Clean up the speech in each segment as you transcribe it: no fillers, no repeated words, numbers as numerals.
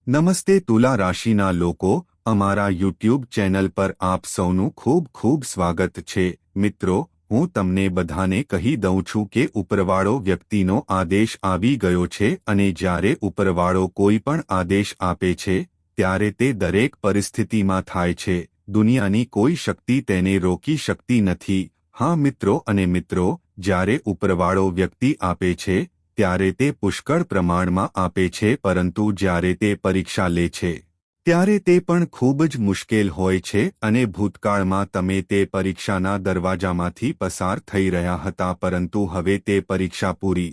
નમસ્તે તુલા રાશિના લોકો, અમારા યુટ્યુબ ચેનલ પર આપ સૌનું ખૂબ ખૂબ સ્વાગત છે. મિત્રો, હું તમને બધાને કહી દઉં છું કે ઉપરવાળો વ્યક્તિનો આદેશ આવી ગયો છે અને જ્યારે ઉપરવાળો કોઈ પણ આદેશ આપે છે ત્યારે તે દરેક પરિસ્થિતિમાં થાય છે. દુનિયાની કોઈ શક્તિ તેને રોકી શકતી નથી. હા મિત્રો અને મિત્રો, જ્યારે ઉપરવાળો વ્યક્તિ આપે છે ત્યારે તે પુષ્કળ પ્રમાણમાં આપે છે, પરંતુ જ્યારે તે પરીક્ષા લે છે ત્યારે તે પણ ખૂબ જ મુશ્કેલ હોય છે અને ભૂતકાળમાં તમે તે પરીક્ષાના દરવાજામાંથી પસાર થઈ રહ્યા હતા, પરંતુ હવે તે પરીક્ષા પૂરી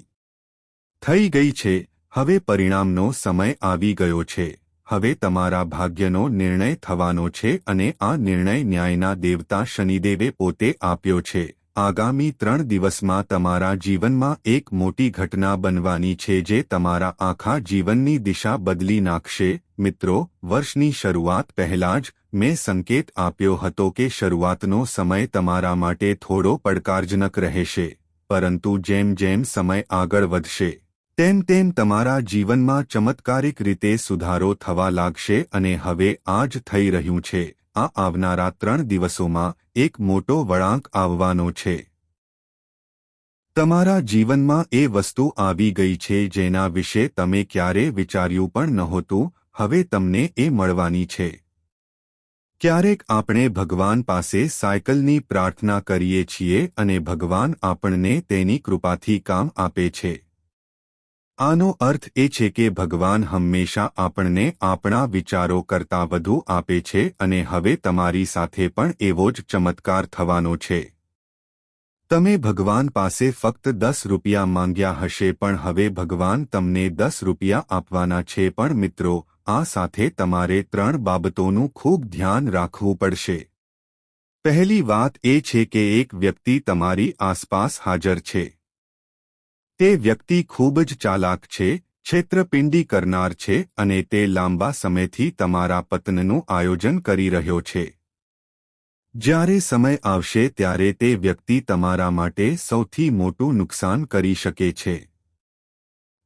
થઈ ગઈ છે. હવે પરિણામનો સમય આવી ગયો છે. હવે તમારા ભાગ્યનો નિર્ણય થવાનો છે અને આ નિર્ણય ન્યાયના દેવતા શનિદેવે પોતે આપ્યો છે. આગામી 3 દિવસમાં તમારા જીવનમાં એક મોટી ઘટના બનવાની છે જે તમારા આખા જીવનની દિશા બદલી નાખશે. મિત્રો, વર્ષની શરૂઆત પહેલાં જ મેં સંકેત આપ્યો હતો કે શરૂઆતનો સમય તમારા માટે થોડો પડકારજનક રહેશે, પરંતુ જેમ જેમ સમય આગળ વધશે તેમ તેમ તમારા જીવનમાં ચમત્કારિક રીતે સુધારો થવા લાગશે અને હવે આ જ થઈ રહ્યું છે. આ આવનારા 3 દિવસોમાં એક મોટો વળાંક આવવાનો છે. તમારા જીવનમાં એ વસ્તુ આવી ગઈ છે જેના વિશે તમે ક્યારે વિચાર્યું પણ નહોતું. હવે તમને એ મળવાની છે. ક્યારેક આપણે ભગવાન પાસે સાયકલની પ્રાર્થના કરીએ છીએ અને ભગવાન આપણને તેની કૃપાથી કામ આપે છે. આનો અર્થ એ છે કે ભગવાન હંમેશા આપણને આપણા વિચારો કરતાં વધુ આપે છે અને હવે તમારી સાથે પણ એવો જ ચમત્કાર થવાનો છે. તમે ભગવાન પાસે ફક્ત 10 રૂપિયા માંગ્યા હશે, પણ હવે ભગવાન તમને 10 રૂપિયા આપવાના છે. પણ મિત્રો, આ સાથે તમારે 3 બાબતોનું ખૂબ ધ્યાન રાખવું પડશે. પહેલી વાત એ છે કે એક વ્યક્તિ તમારી આસપાસ હાજર છે. તે વ્યક્તિ ખૂબ જ ચાલાક છે, છેતરપિંડી કરનાર છે અને તે લાંબા સમયથી તમારા પતનનું આયોજન કરી રહ્યો છે. જ્યારે સમય આવશે ત્યારે તે વ્યક્તિ તમારા માટે સૌથી મોટું નુકસાન કરી શકે છે.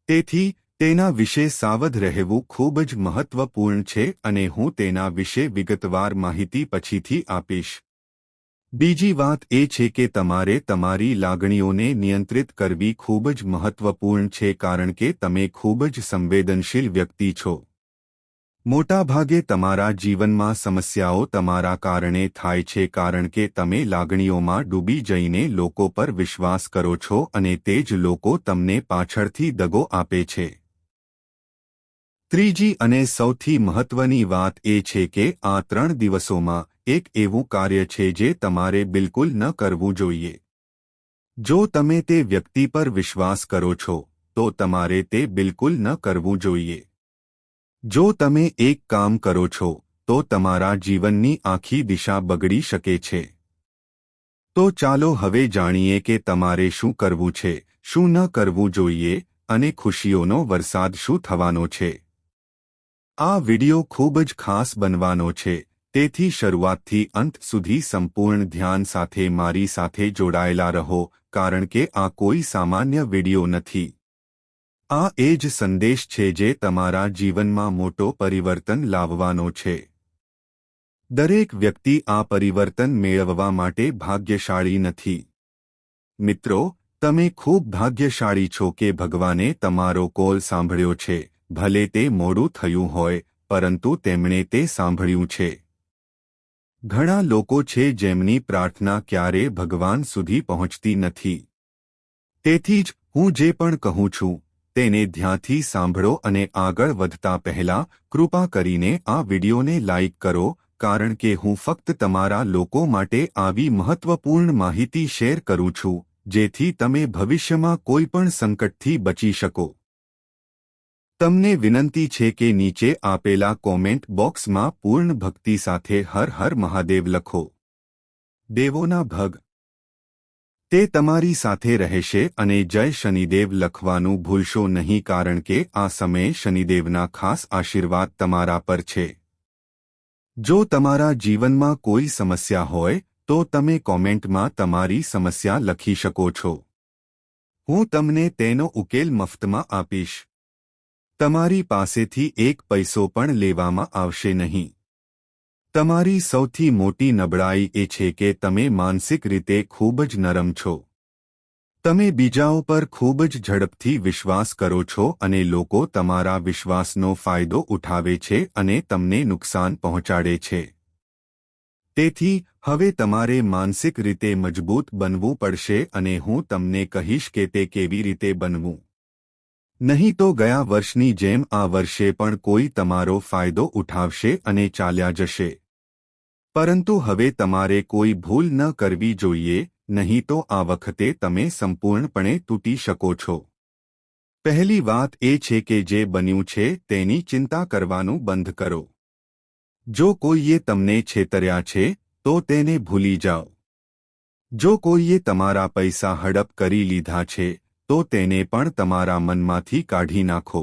તેથી તેના વિશે સાવધ રહેવું ખૂબ જ મહત્વપૂર્ણ છે અને હું તેના વિશે વિગતવાર માહિતી પછીથી આપીશ. બીજી વાત એ છે કે તમારે તમારી લાગણીઓને નિયંત્રિત કરવી ખૂબ જ મહત્વપૂર્ણ છે, કારણ કે તમે ખૂબ જ સંવેદનશીલ વ્યક્તિ છો. મોટાભાગે તમારા જીવનમાં સમસ્યાઓ તમારા કારણે થાય છે, કારણ કે તમે લાગણીઓમાં ડૂબી જઈને લોકો પર વિશ્વાસ કરો છો અને તે જ લોકો તમને પાછળથી દગો આપે છે. ત્રીજી અને સૌથી મહત્વની વાત એ છે કે આ 3 દિવસોમાં એક એવું કાર્ય છે જે તમારે બિલકુલ ન કરવું જોઈએ. જો તમે તે વ્યક્તિ પર વિશ્વાસ કરો છો તો તમારે તે બિલકુલ ન કરવું જોઈએ. જો તમે એક કામ કરો છો તો તમારા જીવનની આખી દિશા બગડી શકે છે. તો ચાલો હવે જાણીએ કે તમારે શું કરવું છે, શું ન કરવું જોઈએ અને ખુશીઓનો વરસાદ શું થવાનો છે. આ વિડિયો ખૂબ જ ખાસ બનવાનો છે, તેથી શરૂઆતથી અંત સુધી સંપૂર્ણ ધ્યાન સાથે મારી સાથે જોડાયેલા રહો, કારણ કે આ કોઈ સામાન્ય વિડિયો નથી. આ એ જ સંદેશ છે જે તમારા જીવનમાં મોટો પરિવર્તન લાવવાનો છે. દરેક વ્યક્તિ આ પરિવર્તન મેળવવા માટે ભાગ્યશાળી નથી. મિત્રો, તમે ખૂબ ભાગ્યશાળી છો કે ભગવાને તમારો કોલ સાંભળ્યો છે. ભલે તે મોડું થયું હોય, પરંતુ તેમણે તે સાંભળ્યું છે. ઘણા લોકો છે જેમની પ્રાર્થના ક્યારે ભગવાન સુધી પહોંચતી નથી. તેથી જ હું જે પણ કહું છું તેને ધ્યાનથી સાંભળો અને આગળ વધતા પહેલા કૃપા કરીને આ વિડિયોને લાઇક કરો, કારણ કે હું ફક્ત તમારા લોકો માટે આવી મહત્વપૂર્ણ માહિતી શેર કરું છું જેથી તમે ભવિષ્યમાં કોઈ પણ સંકટથી બચી શકો. તમને વિનંતી છે કે નીચે આપેલા કોમેન્ટ બોક્સમાં પૂર્ણ ભક્તિ સાથે હર હર મહાદેવ લખો. દેવોના ભગ તે તમારી સાથે રહેશે અને જય શનિદેવ લખવાનું ભૂલશો નહીં, કારણ કે આ સમયે શનિદેવના ખાસ આશીર્વાદ તમારા પર છે. જો તમારા જીવનમાં કોઈ સમસ્યા હોય તો તમે કોમેન્ટમાં તમારી સમસ્યા લખી શકો છો. હું તમને તેનો ઉકેલ મફતમાં આપીશ. તમારી પાસેથી એક પૈસો પણ લેવામાં આવશે નહીં. તમારી સૌથી મોટી નબળાઈ એ છે કે તમે માનસિક રીતે ખૂબ જ નરમ છો. તમે બીજાઓ પર ખૂબ જ ઝડપથી વિશ્વાસ કરો છો અને લોકો તમારા વિશ્વાસનો ફાયદો ઉઠાવે છે અને તમને નુકસાન પહોંચાડે છે. તેથી હવે તમારે માનસિક રીતે મજબૂત બનવું પડશે અને હું તમને કહીશ કે તે કેવી રીતે બનવું. નહીં તો ગયા વર્ષની જેમ આ વર્ષે પણ કોઈ તમારો ફાયદો ઉઠાવશે અને ચાલ્યા જશે. પરંતુ હવે તમારે કોઈ ભૂલ ન કરવી જોઈએ, નહીં તો આ વખતે તમે સંપૂર્ણપણે તૂટી શકો છો. પહેલી વાત એ છે કે જે બન્યું છે તેની ચિંતા કરવાનું બંધ કરો. જો કોઈએ તમને છેતર્યા છે તો તેને ભૂલી જાઓ. જો કોઈએ તમારા પૈસા હડપ કરી લીધા છે તો તેને પણ તમારા મનમાંથી કાઢી નાખો.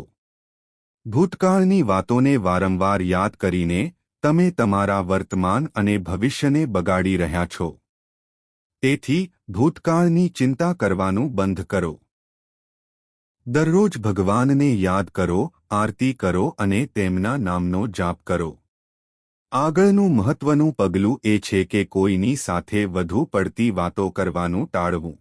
ભૂતકાળની વાતોને વારંવાર યાદ કરીને તમે તમારા વર્તમાન અને ભવિષ્યને બગાડી રહ્યા છો. તેથી ભૂતકાળની ચિંતા કરવાનું બંધ કરો. દરરોજ ભગવાનને યાદ કરો, આરતી કરો અને તેમના નામનો જાપ કરો. આગળનું મહત્વનું પગલું એ છે કે કોઈની સાથે વધુ પડતી વાતો કરવાનું ટાળવું.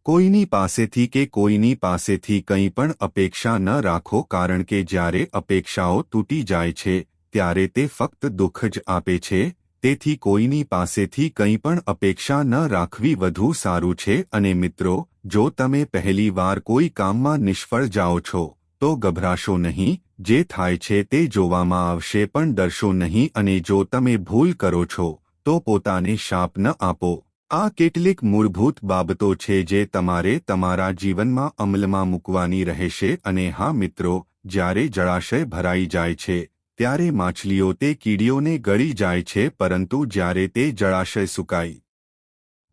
કોઈની પાસેથી કે કોઈની પાસેથી કંઈ પણ અપેક્ષા ન રાખો, કારણ કે જ્યારે અપેક્ષાઓ તૂટી જાય છે ત્યારે તે ફક્ત દુઃખ જ આપે છે. તેથી કોઈની પાસેથી કંઈ પણ અપેક્ષા ન રાખવી વધુ સારું છે. અને મિત્રો, જો તમે પહેલી વાર કોઈ કામમાં નિષ્ફળ જાઓ છો તો ગભરાશો નહીં. જે થાય છે તે જોવામાં આવશે, પણ ડરશો નહીં. અને જો તમે ભૂલ કરો છો તો પોતાને શાપ ન આપો. આ કેટલીક મૂળભૂત બાબતો છે જે તમારે તમારા જીવનમાં અમલમાં મૂકવાની રહેશે. અને હા મિત્રો, જ્યારે જળાશય ભરાઈ જાય છે ત્યારે માછલીઓ તે કીડીઓને ગળી જાય છે, પરંતુ જ્યારે તે જળાશય સુકાઈ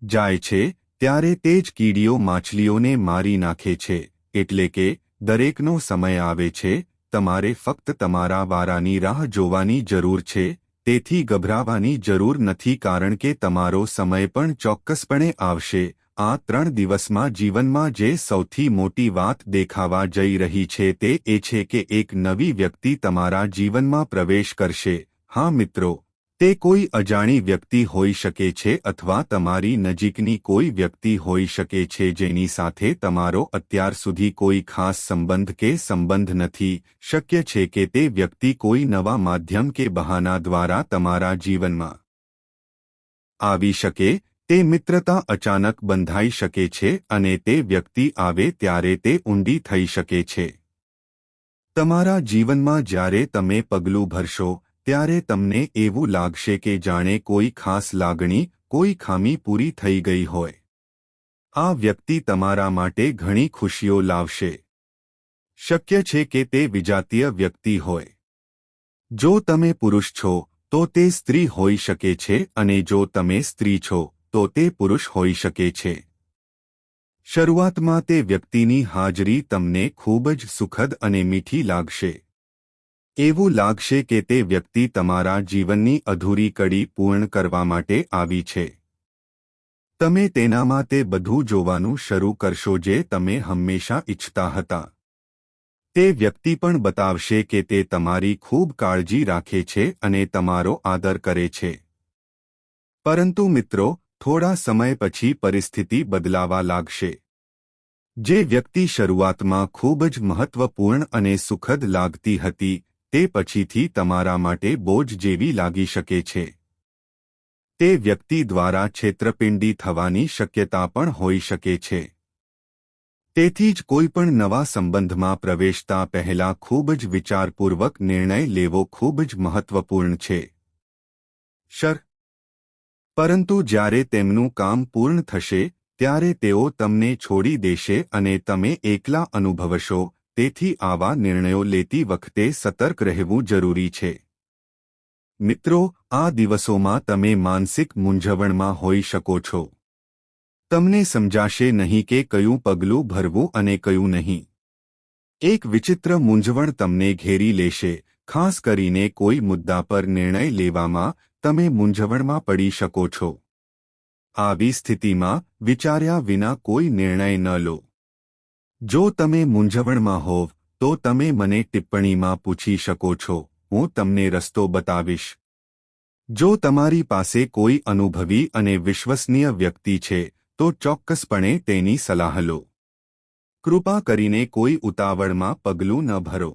જાય છે ત્યારે તે જ કીડીઓ માછલીઓને મારી નાખે છે. એટલે કે દરેકનો સમય આવે છે. તમારે ફક્ત તમારા વારાની રાહ જોવાની જરૂર છે. તેથી ગભરાવાની જરૂર નથી, કારણ કે તમારો સમય પણ ચોક્કસપણે આવશે. આ 3 દિવસમાં જીવનમાં જે સૌથી મોટી વાત દેખાવા જઈ રહી છે તે એ છે કે એક નવી વ્યક્તિ તમારા જીવનમાં પ્રવેશ કરશે. હા મિત્રો, તે કોઈ અજાણી વ્યક્તિ હોઈ શકે છે અથવા તમારી નજીકની કોઈ વ્યક્તિ હોઈ શકે છે જેની સાથે તમારો અત્યાર સુધી કોઈ ખાસ સંબંધ કે સંબંધ નથી. શક્ય છે કે તે વ્યક્તિ કોઈ નવા માધ્યમ કે બહાના દ્વારા તમારા જીવનમાં આવી શકે. તે મિત્રતા અચાનક બંધાઈ શકે છે અને તે વ્યક્તિ આવે ત્યારે તે ઊંડી થઈ શકે છે. તમારા જીવનમાં જ્યારે તમે પગલું ભરશો ત્યારે તમને એવું લાગશે કે જાણે કોઈ ખાસ લાગણી, કોઈ ખામી પૂરી થઈ ગઈ હોય. આ વ્યક્તિ તમારા માટે ઘણી ખુશીઓ લાવશે. શક્ય છે કે તે વિજાતીય વ્યક્તિ હોય. જો તમે પુરુષ છો તો તે સ્ત્રી હોઈ શકે છે, અને જો તમે સ્ત્રી છો તો તે પુરુષ હોઈ શકે છે. શરૂઆતમાં તે વ્યક્તિની હાજરી તમને ખૂબ જ સુખદ અને મીઠી લાગશે. એવું લાગશે કે તે વ્યક્તિ તમારા જીવનની અધૂરી કડી પૂર્ણ કરવા માટે આવી છે. તમે તેનામાં તે બધું જોવાનું શરૂ કરશો જે તમે હંમેશા ઈચ્છતા હતા. તે વ્યક્તિ પણ બતાવશે કે તે તમારી ખૂબ કાળજી રાખે છે અને તમારો આદર કરે છે. પરંતુ મિત્રો, થોડા સમય પછી પરિસ્થિતિ બદલાવા લાગશે. જે વ્યક્તિ શરૂઆતમાં ખૂબ જ મહત્વપૂર્ણ અને સુખદ લાગતી હતી તે પછીથી તમારા માટે બોજ જેવી લાગી શકે છે. તે વ્યક્તિ દ્વારા છેતરપિંડી થવાની શક્યતા પણ હોઈ શકે છે. તેથી જ કોઈપણ નવા સંબંધમાં પ્રવેશતા પહેલા ખૂબ જ વિચારપૂર્વક નિર્ણય લેવો ખૂબ જ મહત્વપૂર્ણ છે. પરંતુ જ્યારે તેમનું કામ પૂર્ણ થશે ત્યારે તેઓ તમને છોડી દેશે અને તમે એકલા અનુભવશો. તેથી આવા નિર્ણયો લેતી વખતે સતર્ક રહેવું જરૂરી છે. મિત્રો, આ દિવસોમાં તમે માનસિક મૂંઝવણમાં હોઈ શકો છો. તમને સમજાશે નહીં કે કયું પગલું ભરવું અને કયું નહીં. એક વિચિત્ર મૂંઝવણ તમને ઘેરી લેશે. ખાસ કરીને કોઈ મુદ્દા પર નિર્ણય લેવામાં તમે મૂંઝવણમાં પડી શકો છો. આવી સ્થિતિમાં વિચાર્યા વિના કોઈ નિર્ણય ન લો. જો તમે મૂંઝવણમાં હોવ તો તમે મને ટિપ્પણીમાં પૂછી શકો છો, હું તમને રસ્તો બતાવીશ. જો તમારી પાસે કોઈ અનુભવી અને વિશ્વસનીય વ્યક્તિ છે તો ચોક્કસપણે તેની સલાહ લો. કૃપા કરીને કોઈ ઉતાવળમાં પગલું ન ભરો.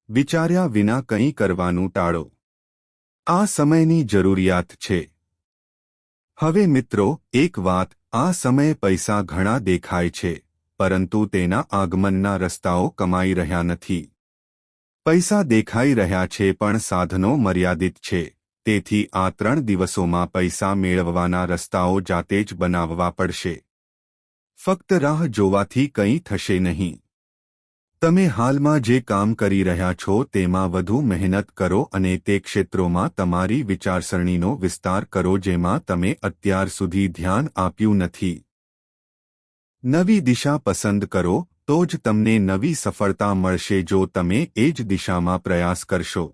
વિચાર્યા વિના કંઈ કરવાનું ટાળો. આ સમયની જરૂરિયાત છે. હવે મિત્રો, એક વાત, આ સમયે પૈસા ઘણા દેખાય છે, પરંતુ તેના આગમનના રસ્તાઓ કમાઈ રહ્યા નથી. પૈસા દેખાઈ રહ્યા છે પણ સાધનો મર્યાદિત છે. તેથી આ 3 દિવસોમાં પૈસા મેળવવાના રસ્તાઓ જાતે જ બનાવવા પડશે. ફક્ત રાહ જોવાથી કંઈ થશે નહીં. તમે હાલમાં જે કામ કરી રહ્યા છો તેમાં વધુ મહેનત કરો અને તે ક્ષેત્રોમાં તમારી વિચારસરણીનો વિસ્તાર કરો જેમાં તમે અત્યાર સુધી ધ્યાન આપ્યું નથી. નવી દિશા પસંદ કરો તો જ તમને નવી સફળતા મળશે જો તમે એ જ દિશામાં પ્રયાસ કરશો.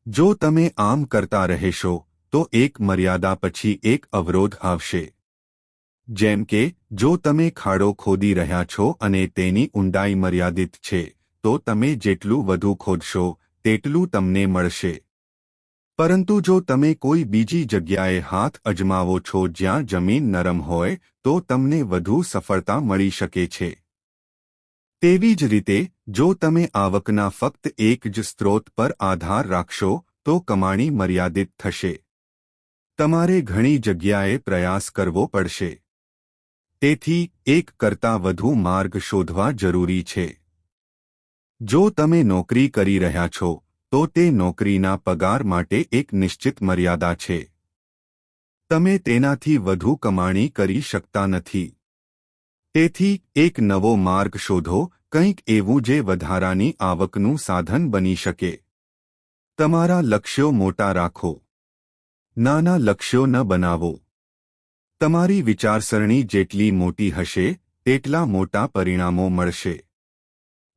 જો તમે આમ કરતા રહેશો તો એક મર્યાદા પછી એક અવરોધ આવશે. જેમ કે જો તમે ખાડો ખોદી રહ્યા છો અને તેની ઊંડાઈ મર્યાદિત છે તો તમે જેટલું વધુ ખોદશો તેટલું તમને મળશે. પરંતુ જો તમે કોઈ બીજી જગ્યાએ હાથ અજમાવો છો જ્યાં જમીન નરમ હોય તો તમને વધુ સફળતા મળી શકે છે. તેવી જ રીતે જો તમે આવકના ફક્ત એક જ સ્ત્રોત પર આધાર રાખશો તો કમાણી મર્યાદિત થશે. તમારે ઘણી જગ્યાએ પ્રયાસ કરવો પડશે. તેથી એક કરતાં વધુ માર્ગ શોધવા જરૂરી છે. જો તમે નોકરી કરી રહ્યા છો તો તે નોકરીના પગાર માટે એક નિશ્ચિત મર્યાદા છે. તમે તેનાથી વધુ કમાણી કરી શકતા નથી. તેથી એક નવો માર્ગ શોધો, કંઈક એવું જે વધારાની આવકનું સાધન બની શકે. તમારા લક્ષ્યો મોટા રાખો. નાના લક્ષ્યો ન બનાવો. તમારી વિચારસરણી જેટલી મોટી હશે તેટલા મોટા પરિણામો મળશે.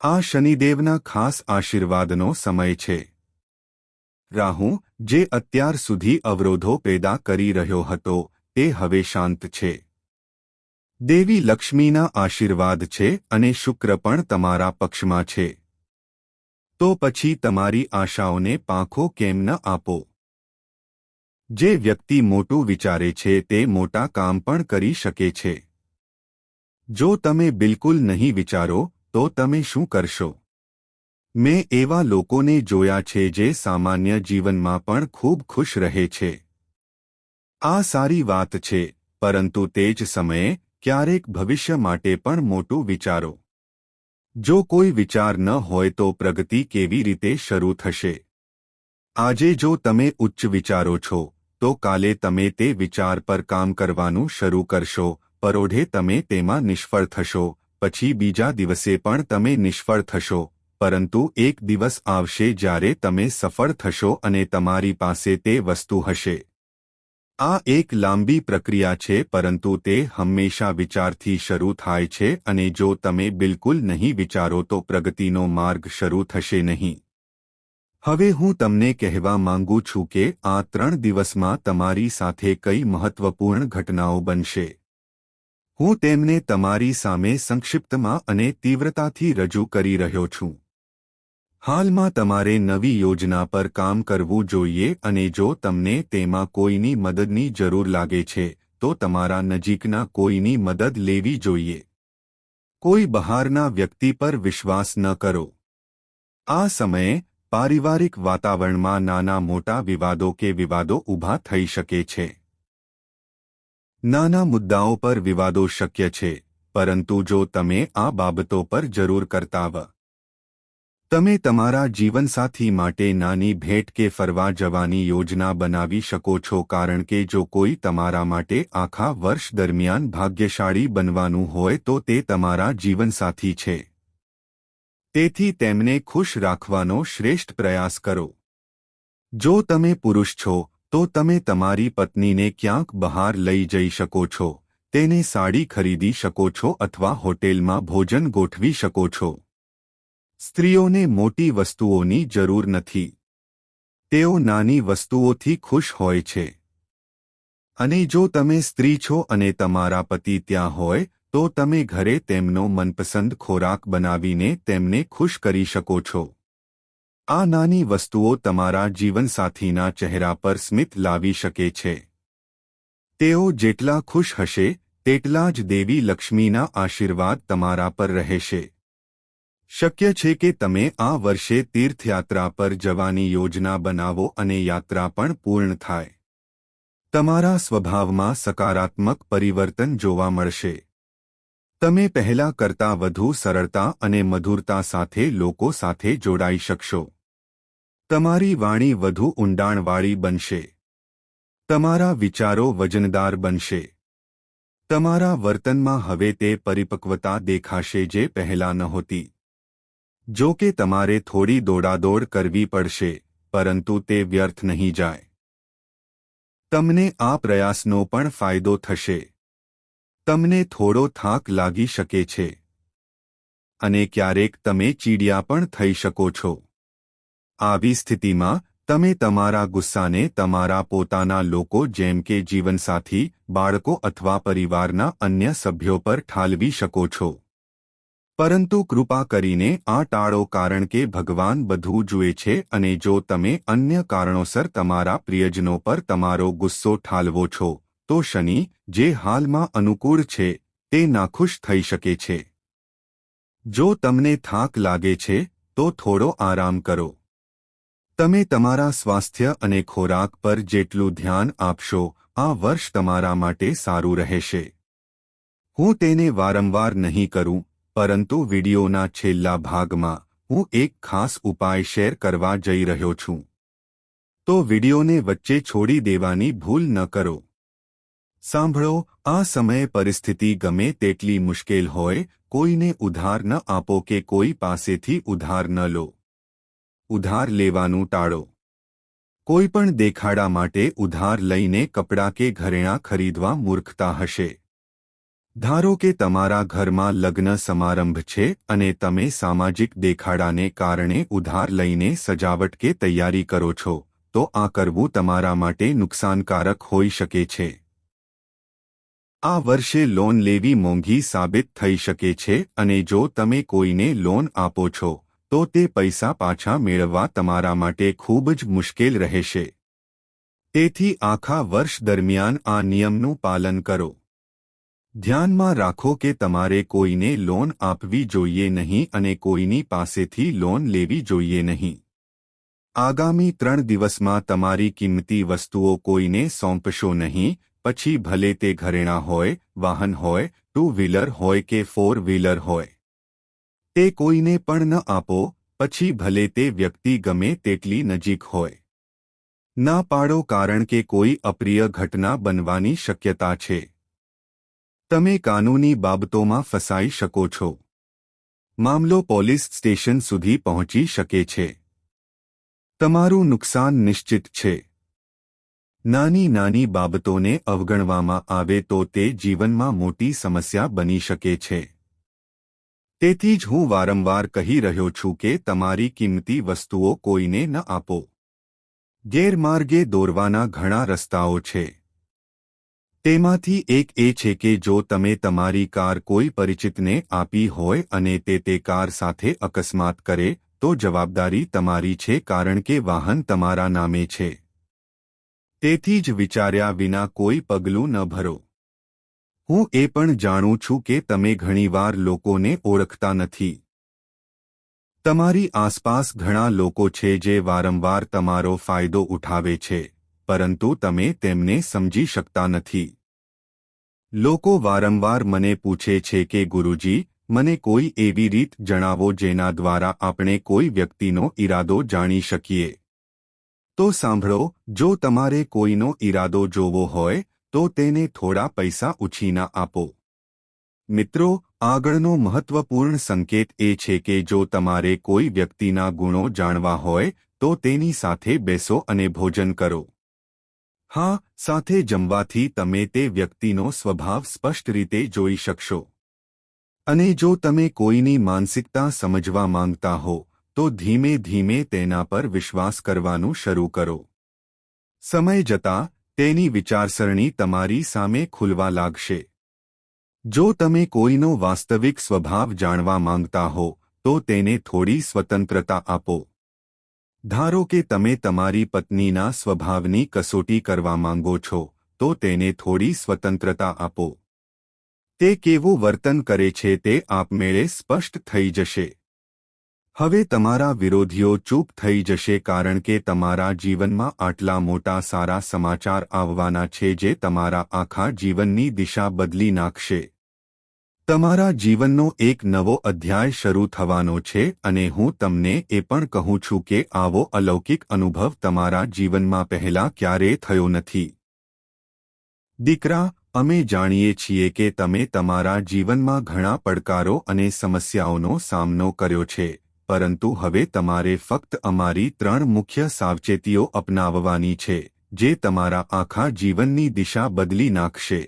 આ શનિદેવના ખાસ આશીર્વાદનો સમય છે. રાહુ, જે અત્યાર સુધી અવરોધો પેદા કરી રહ્યો હતો, તે હવે શાંત છે. દેવી લક્ષ્મીના આશીર્વાદ છે અને શુક્ર પણ તમારા પક્ષમાં છે. તો પછી તમારી આશાઓને પાંખો કેમ ન આપો? જે વ્યક્તિ મોટું વિચારે છે તે મોટા કામ પણ કરી શકે છે. જો તમે બિલકુલ નહીં વિચારો તો તમે શું કરશો? મેં એવા લોકોને જોયા છે જે સામાન્ય જીવનમાં પણ ખૂબ ખુશ રહે છે. આ સારી વાત છે, પરંતુ તે જ સમયે ક્યારેક ભવિષ્ય માટે પણ મોટું વિચારો. જો કોઈ વિચાર ન હોય તો પ્રગતિ કેવી રીતે શરૂ થશે? આજે જો તમે ઉચ્ચ વિચારો છો તો કાલે તમે તે વિચાર પર કામ કરવાનું શરૂ કરશો. પરોઢે તમે તેમાં નિષ્ફળ થશો, પછી બીજા દિવસે પણ તમે નિષ્ફળ થશો, પરંતુ એક દિવસ આવશે જ્યારે તમે સફળ થશો અને તમારી પાસે તે વસ્તુ હશે. આ એક લાંબી પ્રક્રિયા છે પરંતુ તે હંમેશા વિચારથી શરૂ થાય છે અને જો તમે બિલકુલ નહીં વિચારો તો પ્રગતિનો માર્ગ શરૂ થશે નહીં. હવે હું તમને કહેવા માંગુ છું કે આ 3 દિવસમાં તમારી સાથે કઈ મહત્વપૂર્ણ ઘટનાઓ બનશે. હું તેમને તમારી સામે સંક્ષિપ્તમાં અને તીવ્રતાથી રજૂ કરી રહ્યો છું. હાલમાં તમારે નવી યોજના પર કામ કરવું જોઈએ અને જો તમને તેમાં કોઈની મદદની જરૂર લાગે છે તો તમારા નજીકના કોઈની મદદ લેવી જોઈએ. કોઈ બહારના વ્યક્તિ પર વિશ્વાસ ન કરો. આ સમયે પારિવારિક વાતાવરણમાં નાના મોટા વિવાદો કે વિવાદો ઊભા થઈ શકે છે. નાના મુદ્દાઓ પર વિવાદો શક્ય છે, પરંતુ જો તમે આ બાબતો પર જરૂર કરતાવ, તમે તમારા જીવનસાથી માટે નાની ભેટ કે ફરવા જવાની યોજના બનાવી શકો છો કારણ કે જો કોઈ તમારા માટે આખા વર્ષ દરમિયાન ભાગ્યશાળી બનવાનું હોય તો તે તમારા જીવનસાથી છે. તેથી તેમને ખુશ રાખવાનો શ્રેષ્ઠ પ્રયાસ કરો. જો તમે પુરુષ છો તો તમે તમારી પત્નીને ક્યાંક બહાર લઈ જઈ શકો છો, તેને સાડી ખરીદી શકો છો અથવા હોટેલમાં ભોજન ગોઠવી શકો છો. સ્ત્રીઓને મોટી વસ્તુઓની જરૂર નથી. તેઓ નાની વસ્તુઓથી ખુશ હોય છે. અને જો તમે સ્ત્રી છો અને તમારા પતિ ત્યાં હોય તો તમે ઘરે તેમનો મનપસંદ ખોરાક બનાવીને તેમને ખુશ કરી શકો છો. આ નાની વસ્તુઓ તમારા જીવનસાથીના ચહેરા પર સ્મિત લાવી શકે છે. તેઓ જેટલા ખુશ હશે તેટલા જ દેવી લક્ષ્મીના આશીર્વાદ તમારા પર રહેશે. શક્ય છે કે તમે આ વર્ષે તીર્થયાત્રા પર જવાની યોજના બનાવો અને યાત્રા પણ પૂર્ણ થાય. તમારા સ્વભાવમાં સકારાત્મક પરિવર્તન જોવા મળશે. તમે પહેલા કરતાં વધુ સરળતા અને મધુરતા સાથે લોકો સાથે જોડાઈ શકશો. તમારી વાણી વધુ ઊંડાણવાળી બનશે. તમારા વિચારો વજનદાર બનશે. તમારા વર્તનમાં હવે તે પરિપક્વતા દેખાશે જે પહેલા નહોતી. જો કે તમારે થોડી દોડાદોડ કરવી પડશે, પરંતુ તે વ્યર્થ નહીં જાય. તમને આ પ્રયાસનો પણ ફાયદો થશે. તમને થોડો થાક લાગી શકે છે. અને ક્યારેક તમે ચીડિયા પણ થઈ શકો છો. આવી સ્થિતિમાં તમે તમારા ગુસ્સાને તમારા પોતાના લોકો જેમ કે જીવનસાથી, બાળકો અથવા પરિવારના અન્ય સભ્યો પર ઠાલવી શકો છો. પરંતુ કૃપા કરીને આ ટાળો કારણ કે ભગવાન બધું જુએ છે અને જો તમે અન્ય કારણોસર તમારા પ્રિયજનો પર તમારો ગુસ્સો ઠાલવો છો, તો શનિ, જે હાલમાં અનુકૂળ છે, તે નાખુશ થઈ શકે છે. જો તમને થાક લાગે છે, તો થોડો આરામ કરો. તમે તમારા સ્વાસ્થ્ય અને ખોરાક પર જેટલું ધ્યાન આપશો, આ વર્ષ તમારા માટે સારું રહેશે. હું તેને વારંવાર નહીં કરું, પરંતુ વિડિયોના છેલ્લા ભાગમાં હું એક ખાસ ઉપાય શેર કરવા જઈ રહ્યો છું. તો વિડિયોને વચ્ચે છોડી દેવાની ભૂલ ન કરો. સાંભળો, આ સમયે પરિસ્થિતિ ગમે તેટલી મુશ્કેલ હોય, કોઈને ઉધાર ન આપો કે કોઈ પાસેથી ઉધાર ન લો. ઉધાર લેવાનું ટાળો. કોઈ પણ દેખાડા માટે ઉધાર લઈને કપડાં કે ઘરેણાં ખરીદવા મૂર્ખતા હશે. ધારો કે તમારા ઘરમાં લગ્ન સમારંભ છે અને તમે સામાજિક દેખાડાને કારણે ઉધાર લઈને સજાવટ કે તૈયારી કરો છો, તો આ કરવું તમારા માટે નુકસાનકારક હોઈ શકે છે. આ વર્ષે લોન લેવી મોંઘી સાબિત થઈ શકે છે અને જો તમે કોઈને લોન આપો છો, તો તે પૈસા પાછા મેળવવા તમારા માટે ખૂબ જ મુશ્કેલ રહેશે. તેથી આખા વર્ષ દરમિયાન આ નિયમનું પાલન કરો. ધ્યાનમાં રાખો કે તમારે કોઈને લોન આપવી જોઈએ નહીં અને કોઈની પાસેથી લોન લેવી જોઈએ નહીં. આગામી 3 દિવસમાં તમારી કિંમતી વસ્તુઓ કોઈને સોંપશો નહીં, પછી ભલે તે ઘરેણાં હોય, વાહન હોય, 2 વ્હીલર હોય કે 4 વ્હીલર હોય. તે કોઈને પણ ન આપો, પછી ભલે તે વ્યક્તિ ગમે તેટલી નજીક હોય. ના પાડો કારણ કે કોઈ અપ્રિય ઘટના બનવાની શક્યતા છે. તમે કાનૂની બાબતોમાં ફસાઈ શકો છો. મામલો પોલીસ સ્ટેશન સુધી પહોંચી શકે છે. તમારું નુકસાન નિશ્ચિત છે. નાની નાની બાબતોને અવગણવામાં આવે તો તે જીવનમાં મોટી સમસ્યા બની શકે છે. તેથી જ હું વારંવાર કહી રહ્યો છું કે તમારી કિંમતી વસ્તુઓ કોઈને ન આપો. ગેરમાર્ગે દોરવાના ઘણા રસ્તાઓ છે. તેમાંથી એક એ છે કે જો તમે તમારી કાર કોઈ પરિચિતને આપી હોય અને તે કાર સાથે અકસ્માત કરે, તો જવાબદારી તમારી છે કારણ કે વાહન તમારા નામે છે. તેથી જ વિચાર્યા વિના કોઈ પગલું ન ભરો. હું એ પણ જાણું છું કે તમે ઘણીવાર લોકોને ઓળખતા નથી. તમારી આસપાસ ઘણા લોકો છે જે વારંવાર તમારો ફાયદો ઉઠાવે છે, પરંતુ તમે તેમને સમજી શકતા નથી. લોકો વારંવાર મને પૂછે છે કે ગુરુજી, મને કોઈ એવી રીત જણાવો જેના દ્વારા આપણે કોઈ વ્યક્તિનો ઈરાદો જાણી શકીએ. તો સાંભળો, જો તમારે કોઈનો ઈરાદો જોવો હોય, તો તેને થોડા પૈસા ઉછીના આપો. મિત્રો, આગળનો મહત્વપૂર્ણ સંકેત એ છે કે જો તમારે કોઈ વ્યક્તિના ગુણો જાણવા હોય, તો તેની સાથે બેસો અને ભોજન કરો. હા, સાથે જમવાથી તમે તે વ્યક્તિનો સ્વભાવ સ્પષ્ટ રીતે જોઈ શકશો. અને જો તમે કોઈની માનસિકતા સમજવા માંગતા હો, તો ધીમે ધીમે તેના પર વિશ્વાસ કરવાનું શરૂ કરો. સમય જતાં તેની વિચારસરણી તમારી સામે ખુલવા લાગશે. જો તમે કોઈનો વાસ્તવિક સ્વભાવ જાણવા માંગતા હો તો તેને થોડી સ્વતંત્રતા આપો. ધારો કે તમે તમારી પત્નીના સ્વભાવની કસોટી કરવા માંગો છો તો તેને થોડી સ્વતંત્રતા આપો. તે કેવું વર્તન કરે છે તે આપમેળે સ્પષ્ટ થઈ જશે. હવે તમારા વિરોધીઓ ચૂપ થઈ જશે કારણ કે તમારા જીવનમાં આટલા મોટા સારા સમાચાર આવવાના છે જે તમારા આખા જીવનની દિશા બદલી નાખશે. તમારા જીવનનો એક નવો અધ્યાય શરૂ થવાનો છે અને હું તમને એ પણ કહું છું કે આવો અલૌકિક અનુભવ તમારા જીવનમાં પહેલા ક્યારેય થયો નથી. દીકરા, અમે જાણીએ છીએ કે તમે તમારા જીવનમાં ઘણા પડકારો અને સમસ્યાઓનો સામનો કર્યો છે, પરંતુ હવે તમારે ફક્ત અમારી 3 મુખ્ય સાવચેતીઓ અપનાવવાની છે જે તમારા આખા જીવનની દિશા બદલી નાખશે.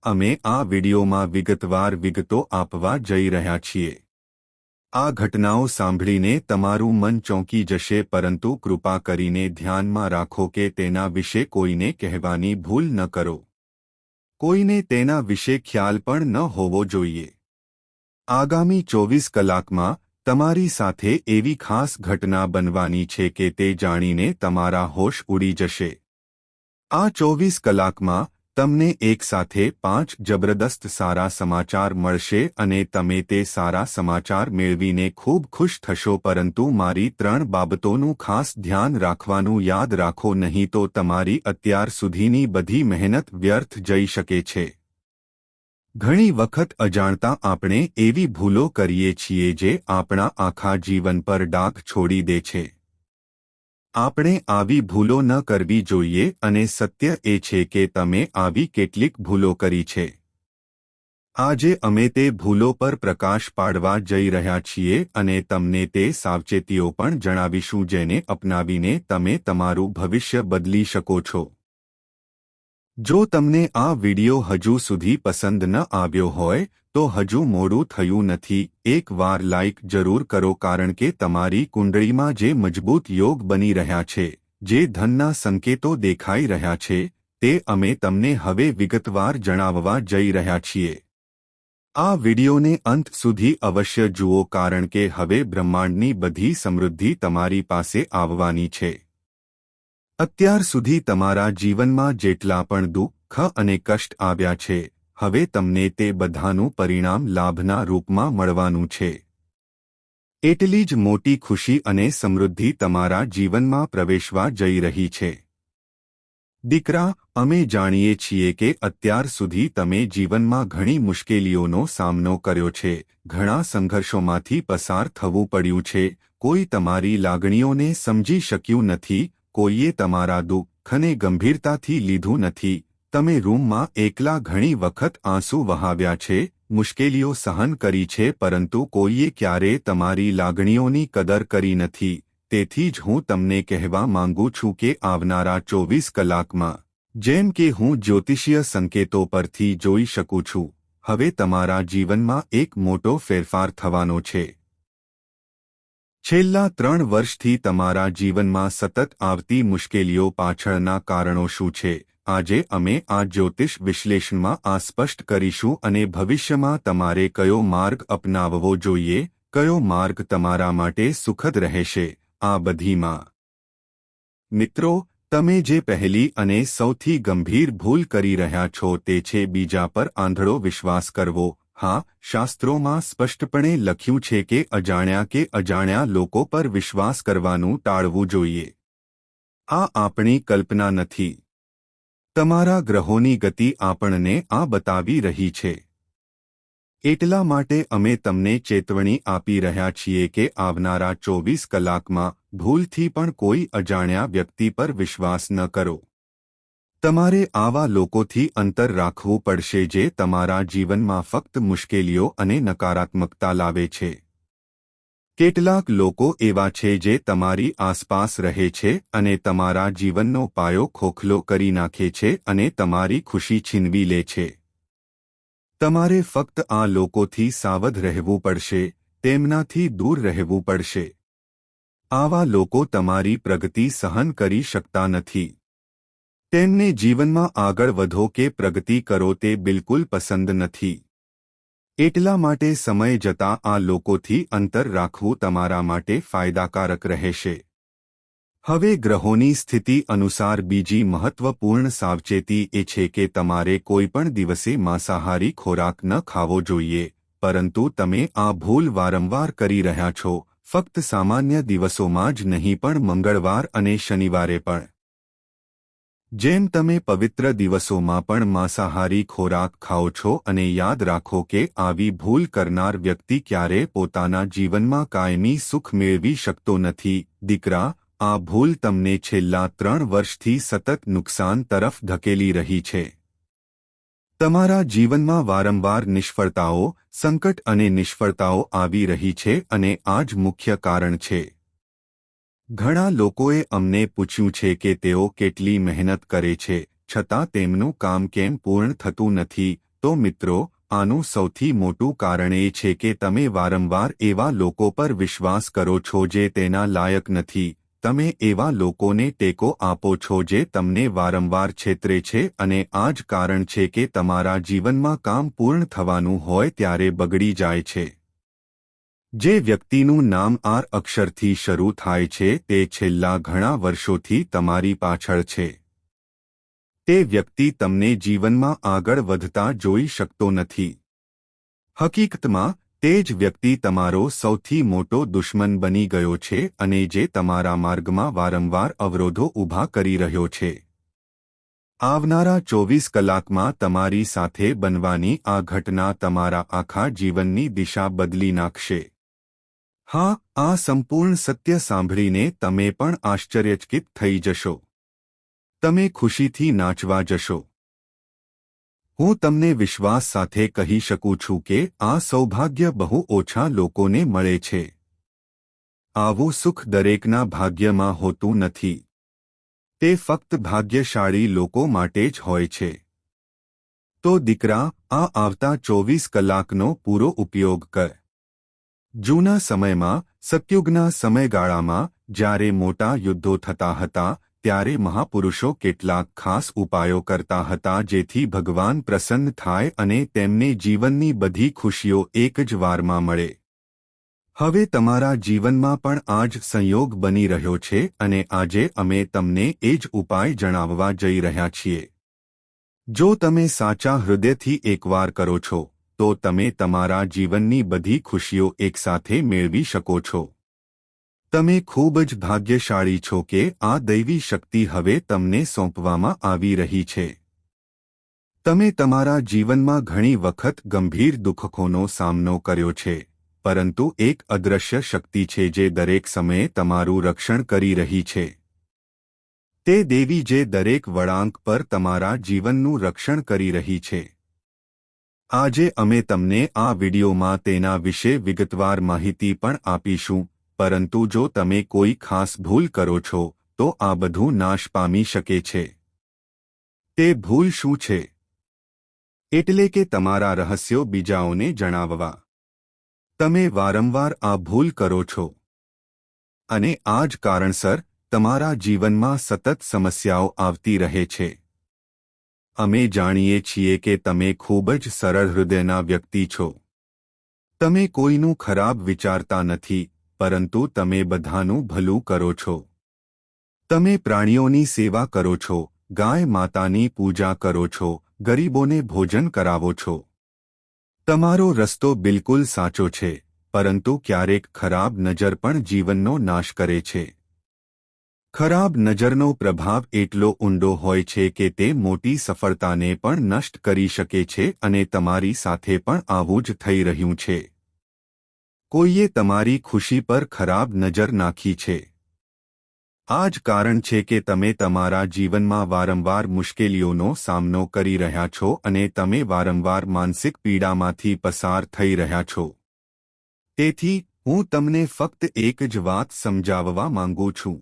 અમે આ વિડિયોમાં વિગતવાર વિગતો આપવા જઈ રહ્યા છીએ. આ ઘટનાઓ સાંભળીને તમારું મન ચોંકી જશે, પરંતુ કૃપા કરીને ધ્યાનમાં રાખો કે તેના વિશે કોઈને કહેવાની ભૂલ ન કરો. કોઈને તેના વિશે ખ્યાલ પણ ન હોવો જોઈએ. આગામી 24 કલાકમાં તમારી સાથે એવી ખાસ ઘટના બનવાની છે કે તે જાણીને તમારા હોશ ઉડી જશે. આ 24 કલાકમાં તમને એકસાથે 5 જબરદસ્ત સારા સમાચાર મળશે અને તમે તે સારા સમાચાર મેળવીને ખૂબ ખુશ થશો, પરંતુ મારી 3 બાબતોનું ખાસ ધ્યાન રાખવાનું યાદ રાખો, નહીં તો તમારી અત્યાર સુધીની બધી મહેનત વ્યર્થ જઈ શકે છે. ઘણી વખત અજાણતા આપણે એવી ભૂલો કરીએ છીએ જે આપણા આખા જીવન પર ડાઘ છોડી દે છે. આપણે આવી ભૂલો ન કરવી જોઈએ અને સત્ય એ છે કે તમે આવી કેટલીક ભૂલો કરી છે. આજે અમે તે ભૂલો પર પ્રકાશ પાડવા જઈ રહ્યા છીએ અને તમને તે સાવચેતીઓ પણ જણાવીશું જેને અપનાવીને તમે તમારું ભવિષ્ય બદલી શકો છો. જો તમને આ વિડિયો હજુ સુધી પસંદ ન આવ્યો હોય તો હજુ મોડું થયું નથી. એકવાર લાઇક જરૂર કરો કારણ કે તમારી કુંડળીમાં જે મજબૂત યોગ બની રહ્યા છે, જે ધનના સંકેતો દેખાઈ રહ્યા છે, તે અમે તમને હવે વિગતવાર જણાવવા જઈ રહ્યા છીએ. આ વિડિયોને અંત સુધી અવશ્ય જુઓ કારણ કે હવે બ્રહ્માંડની બધી સમૃદ્ધિ તમારી પાસે આવવાની છે. અત્યાર સુધી તમારા જીવનમાં જેટલા પણ દુઃખ અને કષ્ટ આવ્યા છે, હવે તમને તે બધાનું પરિણામ લાભના રૂપમાં મળવાનું છે. એટલી જ મોટી ખુશી અને સમૃદ્ધિ તમારા જીવનમાં પ્રવેશવા જઈ રહી છે. દીકરા, અમે જાણીએ છીએ કે અત્યાર સુધી તમે જીવનમાં ઘણી મુશ્કેલીઓનો સામનો કર્યો છે, ઘણા સંઘર્ષોમાંથી પસાર થવું પડ્યું છે. કોઈ તમારી લાગણીઓને સમજી શક્યું નથી, કોઈએ તમારા દુઃખને ગંભીરતાથી લીધું નથી. તમે રૂમમાં એકલા ઘણી વખત આંસુ વહાવ્યા છે, મુશ્કેલીઓ સહન કરી છે, પરંતુ કોઈએ ક્યારેય તમારી લાગણીઓની કદર કરી નથી. તેથી જ હું તમને કહેવા માંગુ છું કે આવનારા 24 કલાકમાં, જેમ કે હું જ્યોતિષીય સંકેતો પરથી જોઈ શકું છું, હવે તમારા જીવનમાં એક મોટો ફેરફાર થવાનો છે. છેલ્લા 3 વર્ષથી તમારા જીવનમાં સતત આવતી મુશ્કેલીઓ પાછળના કારણો શું છે, આજે અમે આ જ્યોતિષ વિશ્લેષણમાં આ સ્પષ્ટ કરીશું અને ભવિષ્યમાં તમારે કયો માર્ગ અપનાવવો જોઈએ, કયો માર્ગ તમારા માટે સુખદ રહેશે, આ બધીમાં. મિત્રો, તમે જે પહેલી અને સૌથી ગંભીર ભૂલ કરી રહ્યા છો તે છે બીજા પર આંધળો વિશ્વાસ કરવો. હા, શાસ્ત્રોમાં સ્પષ્ટપણે લખ્યું છે કે અજાણ્યા લોકો પર વિશ્વાસ કરવાનું ટાળવું જોઈએ. આ આપણી કલ્પના નથી. તમારા ગ્રહોની ગતિ આપણને આ બતાવી રહી છે. એટલા માટે અમે તમને ચેતવણી આપી રહ્યા છીએ કે આવનારા 24 કલાકમાં ભૂલથી પણ કોઈ અજાણ્યા વ્યક્તિ પર વિશ્વાસ ન કરો. તમારે આવા લોકોથી અંતર રાખવું પડશે જે તમારા જીવનમાં ફક્ત મુશ્કેલીઓ અને નકારાત્મકતા લાવે છે. કેટલાક લોકો એવા છે જે તમારી આસપાસ રહે છે અને તમારા જીવનનો પાયો ખોખલો કરી નાખે છે અને તમારી ખુશી છીનવી લે છે. તમારે ફક્ત આ લોકોથી સાવધ રહેવું પડશે, તેમનાથી દૂર રહેવું પડશે. આવા લોકો તમારી પ્રગતિ સહન કરી શકતા નથી. તેમને જીવનમાં આગળ વધો કે પ્રગતિ કરો તે બિલકુલ પસંદ નથી. એટલા માટે સમય જતાં આ લોકોથી અંતર રાખવું તમારા માટે ફાયદાકારક રહેશે. હવે ગ્રહોની સ્થિતિ અનુસાર બીજી મહત્વપૂર્ણ સાવચેતી એ છે કે તમારે કોઈપણ દિવસે માંસાહારી ખોરાક ન ખાવો જોઈએ, પરંતુ તમે આ ભૂલ વારંવાર કરી રહ્યા છો, ફક્ત સામાન્ય દિવસોમાં જ નહીં પણ મંગળવાર અને શનિવારે પણ. જેમ તમે પવિત્ર દિવસોમાં પણ માંસાહારી ખોરાક ખાઓ છો, અને યાદ રાખો કે આવી ભૂલ કરનાર વ્યક્તિ ક્યારેય પોતાના જીવનમાં કાયમી સુખ મેળવી શકતો નથી. દીકરા, આ ભૂલ તમને છેલ્લા 3 વર્ષથી સતત નુકસાન તરફ ધકેલી રહી છે. તમારા જીવનમાં વારંવાર નિષ્ફળતાઓ, સંકટ અને નિષ્ફળતાઓ આવી રહી છે અને આ જ મુખ્ય કારણ છે. ઘણા લોકોએ અમને પૂછ્યું છે કે તેઓ કેટલી મહેનત કરે છે, છતાં તેમનું કામ કેમ પૂર્ણ થતું નથી. તો મિત્રો, આનું સૌથી મોટું કારણ એ છે કે તમે વારંવાર એવા લોકો પર વિશ્વાસ કરો છો જે તેના લાયક નથી. તમે એવા લોકોને ટેકો આપો છો જે તમને વારંવાર છેતરે છે, અને આ જ કારણ છે કે તમારા જીવનમાં કામ પૂર્ણ થવાનું હોય ત્યારે બગડી જાય છે. જે વ્યક્તિનું નામ આર અક્ષરથી શરૂ થાય છે તે છેલ્લા ઘણા વર્ષોથી તમારી પાછળ છે. તે વ્યક્તિ તમને જીવનમાં આગળ વધતા જોઈ શકતો નથી. હકીકતમાં તે જ વ્યક્તિ તમારો સૌથી મોટો દુશ્મન બની ગયો છે અને જે તમારા માર્ગમાં વારંવાર અવરોધો ઊભા કરી રહ્યો છે. આવનારા 24 કલાકમાં તમારી સાથે બનવાની આ ઘટના તમારા આખા જીવનની દિશા બદલી નાખશે. હા, આ સંપૂર્ણ સત્ય સાંભળીને તમે પણ આશ્ચર્યચકિત થઈ જશો. તમે ખુશીથી નાચવા જશો. હું તમને વિશ્વાસ સાથે કહી શકું છું કે આ સૌભાગ્ય બહુ ઓછા લોકોને મળે છે. આવું સુખ દરેકના ભાગ્યમાં હોતું નથી. તે ફક્ત ભાગ્યશાળી લોકો માટે જ હોય છે. તો દીકરા, આ આવતા 24 કલાકનો પૂરો ઉપયોગ કર. જૂના સમયમાં, સતયુગના સમયગાળામાં, જ્યારે મોટા યુદ્ધો થતા હતા, ત્યારે મહાપુરુષો કેટલાક ખાસ ઉપાયો કરતા હતા જેથી ભગવાન પ્રસન્ન થાય અને તેમને જીવનની બધી ખુશીઓ એક જ વારમાં મળે. હવે તમારા જીવનમાં પણ આ જ સંયોગ બની રહ્યો છે અને આજે અમે તમને એ જ ઉપાય જણાવવા જઈ રહ્યા છીએ. જો તમે સાચા હૃદયથી એકવાર કરો છો, તો તમે તમારા જીવનની બધી ખુશીઓ એકસાથે મેળવી શકો છો. તમે ખૂબ જ ભાગ્યશાળી છો કે આ દૈવી શક્તિ હવે તમને સોંપવામાં આવી રહી છે. તમે તમારા જીવનમાં ઘણી વખત ગંભીર દુઃખોનો સામનો કર્યો છે, પરંતુ એક અદૃશ્ય શક્તિ છે જે દરેક સમયે તમારું રક્ષણ કરી રહી છે. તે દેવી જે દરેક વળાંક પર તમારા જીવનનું રક્ષણ કરી રહી છે. આજે અમે તમને આ વિડિયોમાં તેના વિશે વિગતવાર માહિતી પણ આપીશું, પરંતુ જો તમે કોઈ ખાસ ભૂલ કરો છો, તો આ બધું નાશ પામી શકે છે. તે ભૂલ શું છે? એટલે કે તમારા રહસ્યો બીજાઓને જણાવવા. તમે વારંવાર આ ભૂલ કરો છો. અને આ જ કારણસર તમારા જીવનમાં સતત સમસ્યાઓ આવતી રહે છે. અમે જાણીએ છીએ કે તમે ખૂબ જ સરળ હૃદયના વ્યક્તિ છો. તમે કોઈનું ખરાબ વિચારતા નથી, પરંતુ તમે બધાનું ભલું કરો છો. તમે પ્રાણીઓની સેવા કરો છો, ગાય માતાની પૂજા કરો છો, ગરીબોને ભોજન કરાવો છો. તમારો રસ્તો બિલકુલ સાચો છે, પરંતુ ક્યારેક ખરાબ નજર પણ જીવનનો નાશ કરે છે. ખરાબ નજરનો પ્રભાવ એટલો ઊંડો હોય છે કે તે મોટી સફળતાને પણ નષ્ટ કરી શકે છે અને તમારી સાથે પણ આવું જ થઈ રહ્યું છે. કોઈએ તમારી ખુશી પર ખરાબ નજર નાખી છે. આ જ કારણ છે કે તમે તમારા જીવનમાં વારંવાર મુશ્કેલીઓનો સામનો કરી રહ્યા છો અને તમે વારંવાર માનસિક પીડામાંથી પસાર થઈ રહ્યા છો. તેથી હું તમને ફક્ત એક જ વાત સમજાવવા માંગુ છું.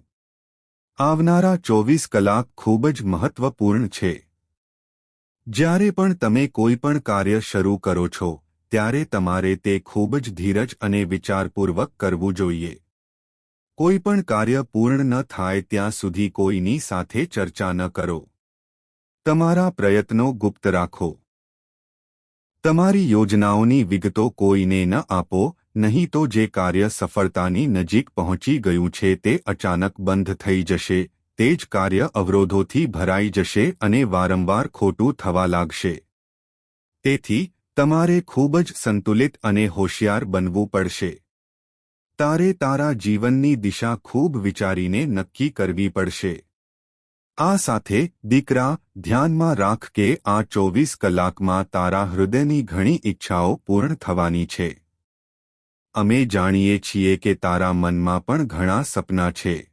આવનારા 24 કલાક ખૂબ જ મહત્વપૂર્ણ છે. જ્યારે પણ તમે કોઈ પણ કાર્ય શરૂ કરો છો, ત્યારે તમારે તે ખૂબ જ ધીરજ અને વિચારપૂર્વક કરવું જોઈએ. કોઈ પણ કાર્ય પૂર્ણ ન થાય ત્યાં સુધી કોઈની સાથે ચર્ચા ન કરો. તમારા પ્રયત્નો ગુપ્ત રાખો. તમારી યોજનાઓની વિગતો કોઈને ન આપો, નહીં તો જે કાર્ય સફળતાની નજીક પહોંચી ગયું છે તે અચાનક બંધ થઈ જશે. તે જ કાર્ય અવરોધોથી ભરાઈ જશે અને વારંવાર ખોટું થવા લાગશે. તેથી તમારે ખૂબ જ સંતુલિત અને હોશિયાર બનવું પડશે. તારે તારા જીવનની દિશા ખૂબ વિચારીને નક્કી કરવી પડશે. આ સાથે દીકરા, ધ્યાનમાં રાખ કે આ 24 કલાકમાં તારા હૃદયની ઘણી ઈચ્છાઓ પૂર્ણ થવાની છે. અમે જાણીએ છીએ કે તારા મનમાં પણ ઘણા સપના છે.